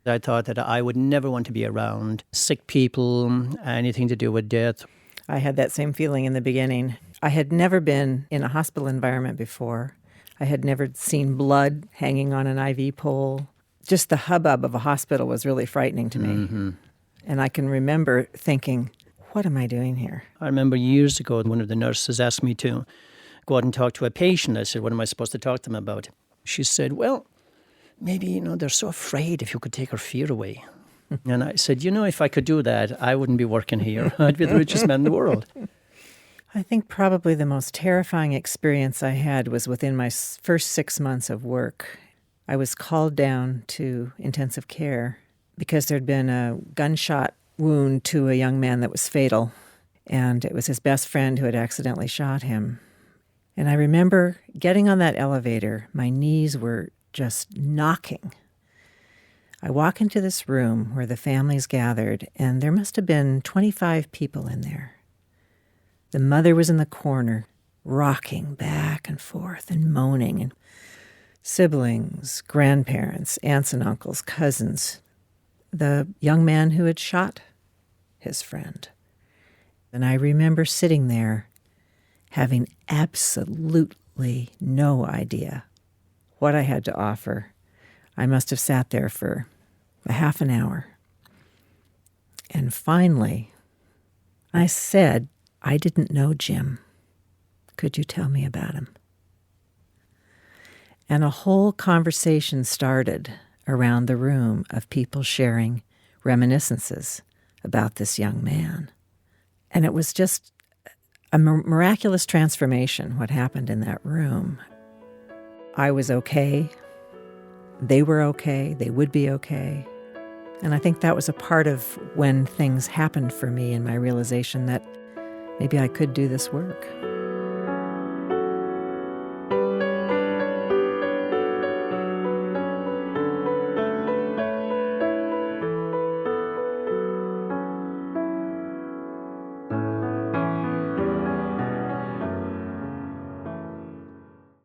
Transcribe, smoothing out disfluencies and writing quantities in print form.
I thought that I would never want to be around sick people, anything to do with death. I had that same feeling in the beginning. I had never been in a hospital environment before. I had never seen blood hanging on an IV pole. Just the hubbub of a hospital was really frightening to me. Mm-hmm. And I can remember thinking, what am I doing here? I remember years ago, one of the nurses asked me to go out and talk to a patient. I said, what am I supposed to talk to them about? She said, well, maybe, they're so afraid if you could take her fear away. And I said, if I could do that, I wouldn't be working here. I'd be the richest man in the world. I think probably the most terrifying experience I had was within my first 6 months of work. I was called down to intensive care because there'd been a gunshot wound to a young man that was fatal, and it was his best friend who had accidentally shot him. And I remember getting on that elevator, my knees were just knocking. I walk into this room where the family's gathered, and there must have been 25 people in there. The mother was in the corner, rocking back and forth and moaning, and siblings, grandparents, aunts and uncles, cousins, the young man who had shot his friend. And I remember sitting there having absolutely no idea what I had to offer. I must have sat there for a half an hour. And finally, I said, I didn't know Jim. Could you tell me about him? And a whole conversation started around the room of people sharing reminiscences about this young man. And it was just a miraculous transformation, what happened in that room. I was okay. They were okay. They would be okay. And I think that was a part of when things happened for me and my realization that maybe I could do this work.